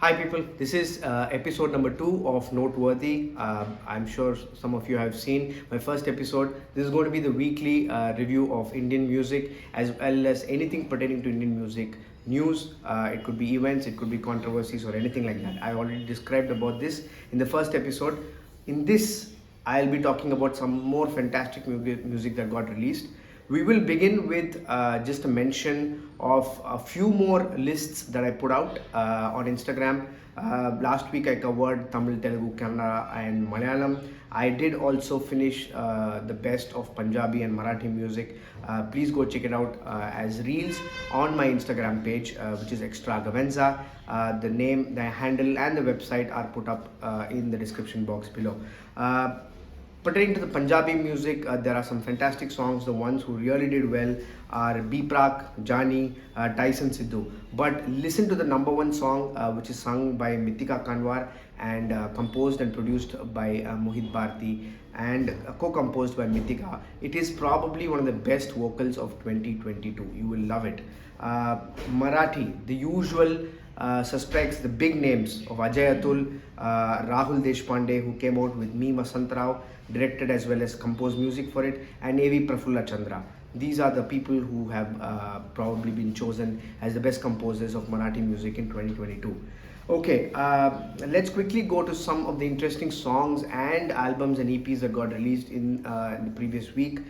Hi people, this is episode number 2 of Noteworthy. I'm sure some of you have seen my first episode. This is going to be the weekly review of Indian music as well as anything pertaining to Indian music. News, it could be events, it could be controversies or anything like that. I already described about this in the first episode. In this, I'll be talking about some more fantastic music that got released. We will begin with just a mention of a few more lists that I put out on Instagram. Last week I covered Tamil, Telugu, Kannada and Malayalam. I did also finish the best of Punjabi and Marathi music. Please go check it out as reels on my Instagram page, which is Extravaganza. The name, the handle and the website are put up in the description box below. Pertaining to the Punjabi music, there are some fantastic songs. The ones who really did well are Biprak, Jani, Tyson Sidhu. But listen to the number one song, which is sung by Mitika Kanwar and composed and produced by Mohit Bharti and co-composed by Mitika. It is probably one of the best vocals of 2022. You will love it. Marathi, the usual suspects, the big names of Ajay Atul, Rahul Dushanbe, who came out with Me Vasant Rao, directed as well as composed music for it, and A.V. Prafullachandra. These are the people who have probably been chosen as the best composers of Marathi music in 2022. Okay, let's quickly go to some of the interesting songs and albums and EPs that got released in the previous week.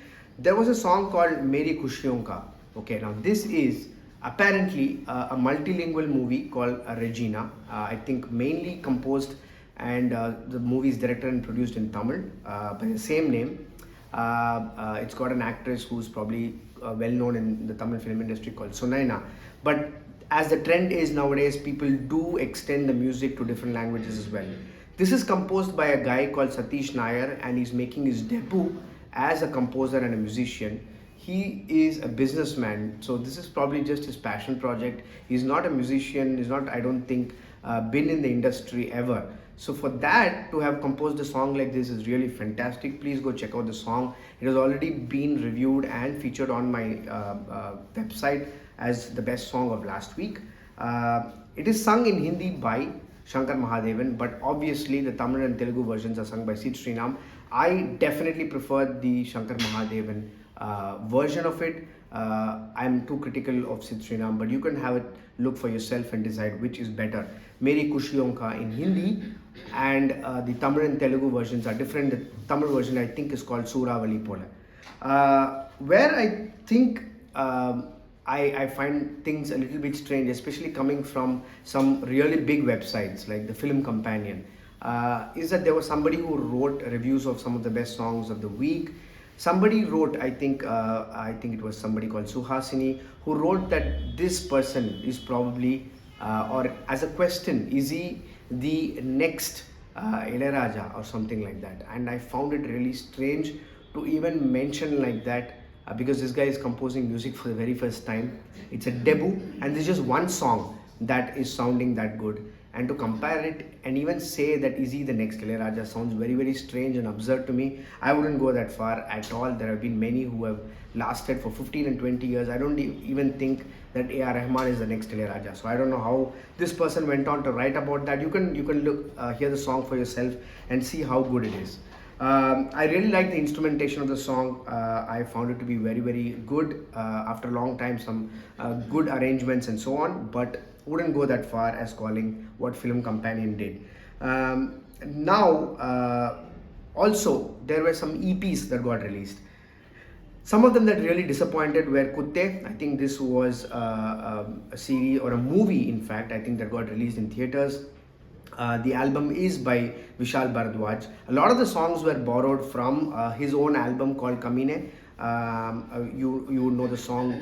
There was a song called Meri Khushiyon Ka. Okay, now this is apparently a multilingual movie called Regina. I think mainly composed and the movie is directed and produced in Tamil by the same name. It's got an actress who's probably well known in the Tamil film industry called Sunaina. But as the trend is nowadays, people do extend the music to different languages as well. This is composed by a guy called Satish Nair and he's making his debut as a composer and a musician. He is a businessman, so this is probably just his passion project. He's not a musician, he's not, I don't think, been in the industry ever. So for that, to have composed a song like this is really fantastic. Please go check out the song. It has already been reviewed and featured on my website as the best song of last week. It is sung in Hindi by Shankar Mahadevan, but obviously the Tamil and Telugu versions are sung by Sid Srinam. I definitely prefer the Shankar Mahadevan version of it. I'm too critical of Sid Srinam, but you can have it look for yourself and decide which is better. Meri Khushiyon Ka in Hindi and the Tamil and Telugu versions are different. The Tamil version I think is called Suravali Pola. Where I think I find things a little bit strange, especially coming from some really big websites like the Film Companion, is that there was somebody who wrote reviews of some of the best songs of the week. Somebody wrote, I think it was somebody called Suhasini, who wrote that this person is probably, or as a question, is he the next Ilayaraja or something like that? And I found it really strange to even mention like that because this guy is composing music for the very first time. It's a debut and there's just one song that is sounding that good. And to compare it and even say that is he the next Ilayaraja sounds very, very strange and absurd to me. I wouldn't go that far at all. There have been many who have lasted for 15 and 20 years. I don't even think that A.R. Rahman is the next Ilayaraja. So I don't know how this person went on to write about that. You can look, hear the song for yourself and see how good it is. I really like the instrumentation of the song. I found it to be very, very good. After a long time, some good arrangements and so on, but wouldn't go that far as calling what Film Companion did. Also, there were some EPs that got released. Some of them that really disappointed were Kutte. I think this was a series or a movie, in fact, I think that got released in theaters. The album is by Vishal Bharadwaj. A lot of the songs were borrowed from his own album called Kamine. You know the song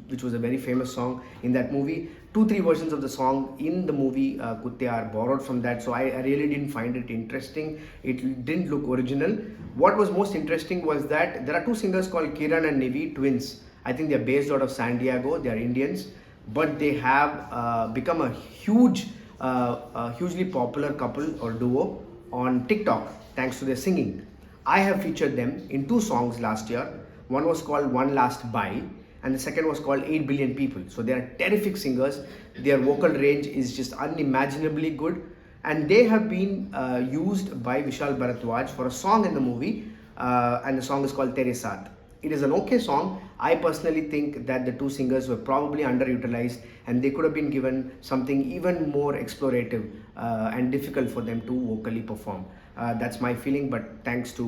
which was a very famous song in that movie. 2-3 versions of the song in the movie Kutte are borrowed from that, so I really didn't find it interesting. It didn't look original. What was most interesting was that there are 2 singers called Kiran and Nivi, twins. I think they're based out of San Diego. They are Indians, but they have become a hugely popular couple or duo on TikTok thanks to their singing. I have featured them in 2 songs last year. One was called One Last Buy and the second was called 8 Billion People. So they are terrific singers. Their vocal range is just unimaginably good, and they have been used by Vishal Bharadwaj for a song in the movie, and the song is called Tere Saath. It is an okay song. I personally think that the two singers were probably underutilized, and they could have been given something even more explorative and difficult for them to vocally perform. That's my feeling, but thanks to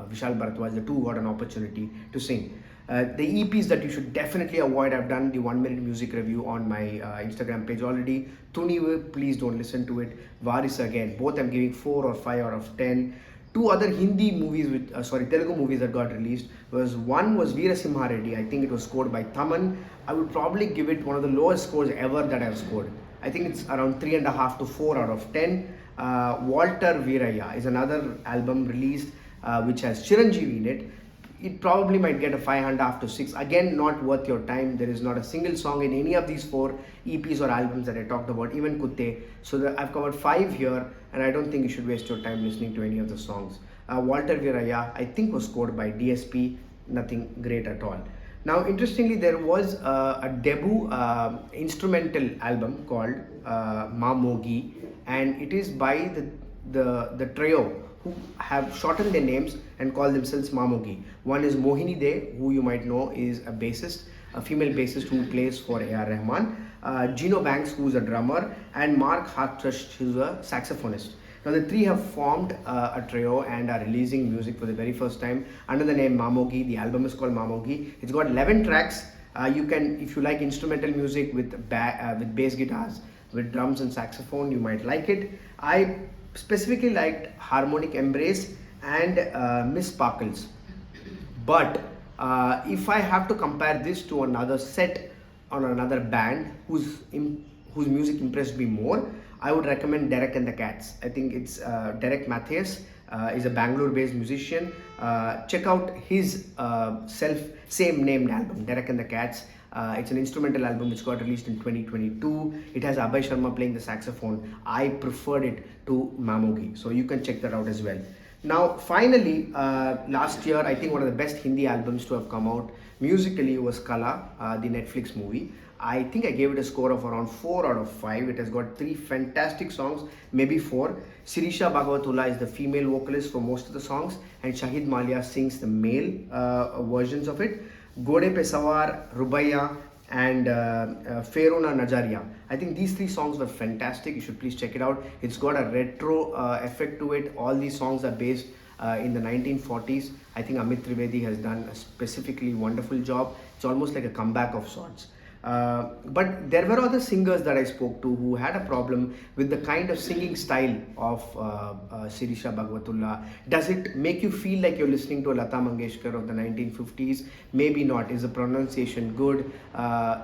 Vishal Bharadwaj, the two got an opportunity to sing. The EPs that you should definitely avoid, I've done the 1 minute music review on my Instagram page already. Tunivu, please don't listen to it. Varis again, both I'm giving 4 or 5 out of 10. Two other Hindi movies, Telugu movies that got released one was veerayya, reddy. I think it was scored by Thaman. I would probably give it one of the lowest scores ever that I've scored. I think it's around 3.5 to 4 out of 10. Waltair Veerayya is another album released which has Chiranjeevi in it. It probably might get a 5.5 to 6. Again, not worth your time. There is not a single song in any of these 4 EPs or albums that I talked about, even Kutte. So I've covered 5 here, and I don't think you should waste your time listening to any of the songs. Waltair Veerayya, I think, was scored by DSP. Nothing great at all. Now, interestingly, there was a debut instrumental album called Mamogi, and it is by the trio who have shortened their names and call themselves Mamogi. One is Mohini De, who you might know is a bassist, a female bassist who plays for A.R. Rahman, Gino Banks, who's a drummer, and Mark Hartrush, who's a saxophonist. Now the three have formed a trio and are releasing music for the very first time under the name Mamogi. The album is called Mamogi. It's got 11 tracks. You can, if you like instrumental music with bass guitars, with drums and saxophone, you might like it. I specifically liked Harmonic Embrace and Miss Sparkles. But if I have to compare this to another set on another band whose music impressed me more, I would recommend Derek and the Cats. I think it's Derek Mathias is a Bangalore-based musician. Check out his same named album, Derek and the Cats. It's an instrumental album which got released in 2022. It has Abhay Sharma playing the saxophone. I preferred it to Mamogi, so you can check that out as well. Now, finally, last year, I think one of the best Hindi albums to have come out musically was Qala, the Netflix movie. I think I gave it a score of around 4 out of 5. It has got 3 fantastic songs, maybe 4. Sirisha Bhagawatullah is the female vocalist for most of the songs, and Shahid Malia sings the male versions of it. Gode Pe Sawar, Rubaiya, and Ferona Najaria. I think these 3 songs were fantastic. You should please check it out. It's got a retro effect to it. All these songs are based in the 1940s. I think Amit Trivedi has done a specifically wonderful job. It's almost like a comeback of sorts. But there were other singers that I spoke to who had a problem with the kind of singing style of Sirisha Bhagawatullah. Does it make you feel like you're listening to a Lata Mangeshkar of the 1950s? Maybe not. Is the pronunciation good?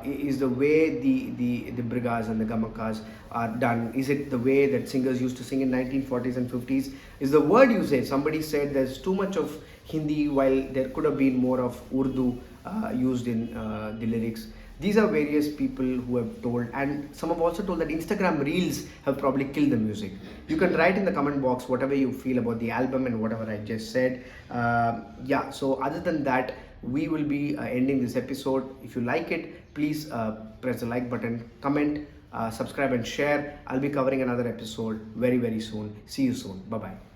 Is the way the brigas and the gamakas are done? Is it the way that singers used to sing in 1940s and 50s? Is the word usage? Somebody said there's too much of Hindi while there could have been more of Urdu used in the lyrics. These are various people who have told, and some have also told that Instagram Reels have probably killed the music. You can write in the comment box whatever you feel about the album and whatever I just said. Yeah, so other than that, we will be ending this episode. If you like it, please press the like button, comment, subscribe and share. I'll be covering another episode very, very soon. See you soon. Bye-bye.